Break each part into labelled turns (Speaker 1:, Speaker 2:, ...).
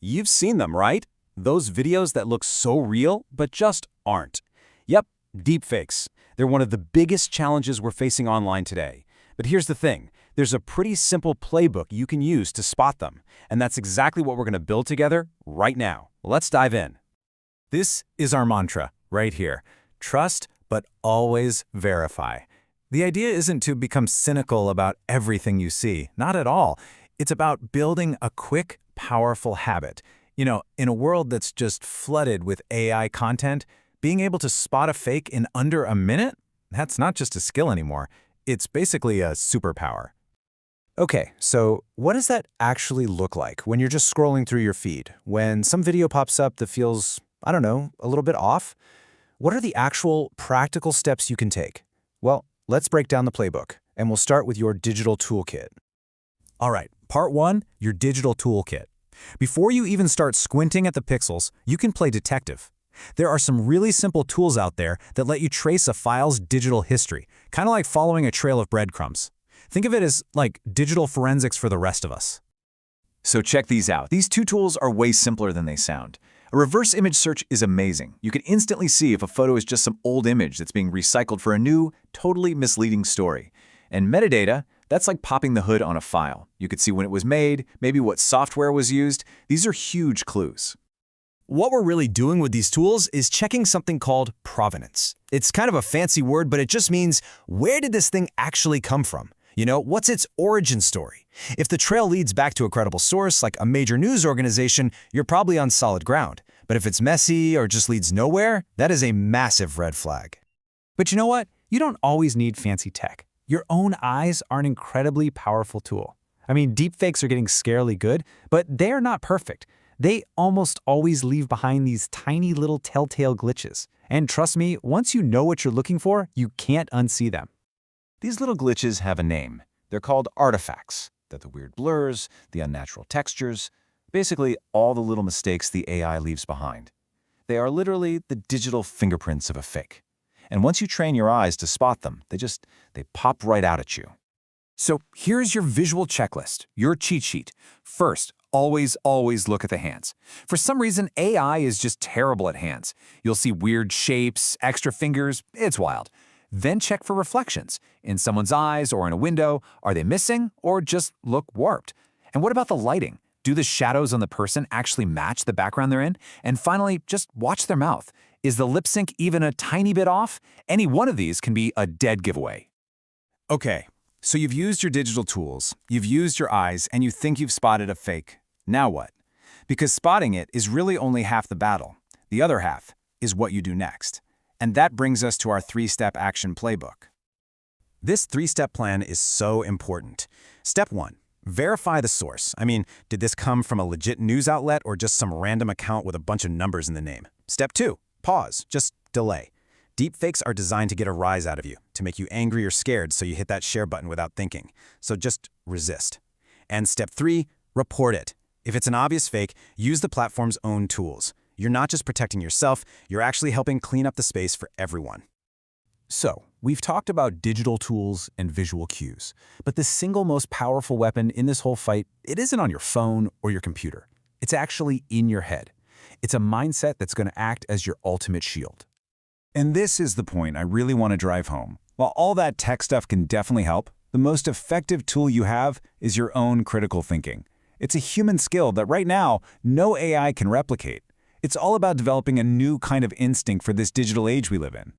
Speaker 1: You've seen them, right? Those videos that look so real, but just aren't. Yep, deepfakes. They're one of the biggest challenges we're facing online today. But here's the thing. There's a pretty simple playbook you can use to spot them. And that's exactly what we're going to build together right now. Let's dive in.
Speaker 2: This is our mantra right here. Trust, but always verify. The idea isn't to become cynical about everything you see. Not at all. It's about building a quick, powerful habit. In a world that's just flooded with AI content, being able to spot a fake in under a minute, that's not just a skill anymore. It's basically a superpower. Okay, so what does that actually look like when you're just scrolling through your feed? When some video pops up that feels, I don't know, a little bit off? What are the actual practical steps you can take? Well, let's break down the playbook, and we'll start with your digital toolkit. All right, part 1, your digital toolkit. Before you even start squinting at the pixels, you can play detective. There are some really simple tools out there that let you trace a file's digital history, kind of like following a trail of breadcrumbs. Think of it as like digital forensics for the rest of us.
Speaker 3: So check these out. These 2 tools are way simpler than they sound. A reverse image search is amazing. You can instantly see if a photo is just some old image that's being recycled for a new, totally misleading story. And metadata, that's like popping the hood on a file. You could see when it was made, maybe what software was used. These are huge clues.
Speaker 4: What we're really doing with these tools is checking something called provenance. It's kind of a fancy word, but it just means, where did this thing actually come from? What's its origin story? If the trail leads back to a credible source, like a major news organization, you're probably on solid ground. But if it's messy or just leads nowhere, that is a massive red flag.
Speaker 2: But you know what? You don't always need fancy tech. Your own eyes are an incredibly powerful tool. I mean, deepfakes are getting scarily good, but they're not perfect. They almost always leave behind these tiny little telltale glitches. And trust me, once you know what you're looking for, you can't unsee them.
Speaker 3: These little glitches have a name. They're called artifacts. They're the weird blurs, the unnatural textures, basically all the little mistakes the AI leaves behind. They are literally the digital fingerprints of a fake. And once you train your eyes to spot them, they pop right out at you.
Speaker 2: So here's your visual checklist, your cheat sheet. First, always look at the hands. For some reason, AI is just terrible at hands. You'll see weird shapes, extra fingers, it's wild. Then check for reflections. In someone's eyes or in a window, are they missing or just look warped? And what about the lighting? Do the shadows on the person actually match the background they're in? And finally, just watch their mouth. Is the lip sync even a tiny bit off? Any one of these can be a dead giveaway.
Speaker 1: Okay, so you've used your digital tools, you've used your eyes, and you think you've spotted a fake. Now what? Because spotting it is really only half the battle. The other half is what you do next. And that brings us to our 3-step action playbook. This 3-step plan is so important. Step 1, verify the source. I mean, did this come from a legit news outlet or just some random account with a bunch of numbers in the name? Step 2, pause, just delay. Deepfakes are designed to get a rise out of you, to make you angry or scared so you hit that share button without thinking. So just resist. And step 3, report it. If it's an obvious fake, use the platform's own tools. You're not just protecting yourself, you're actually helping clean up the space for everyone.
Speaker 2: So, we've talked about digital tools and visual cues, but the single most powerful weapon in this whole fight, it isn't on your phone or your computer. It's actually in your head. It's a mindset that's going to act as your ultimate shield.
Speaker 3: And this is the point I really want to drive home. While all that tech stuff can definitely help, the most effective tool you have is your own critical thinking. It's a human skill that right now, no AI can replicate. It's all about developing a new kind of instinct for this digital age we live in.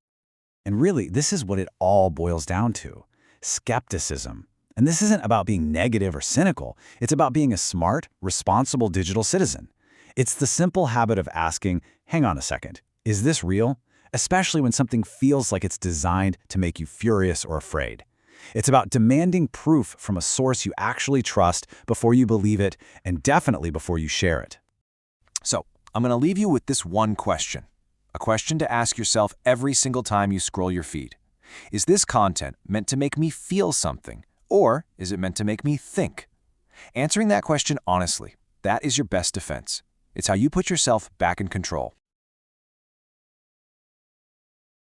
Speaker 2: And really, this is what it all boils down to: skepticism. And this isn't about being negative or cynical. It's about being a smart, responsible digital citizen. It's the simple habit of asking, hang on a second, is this real? Especially when something feels like it's designed to make you furious or afraid. It's about demanding proof from a source you actually trust before you believe it, and definitely before you share it.
Speaker 3: So, I'm going to leave you with this one question. A question to ask yourself every single time you scroll your feed. Is this content meant to make me feel something, or is it meant to make me think? Answering that question honestly, that is your best defense. It's how you put yourself back in control.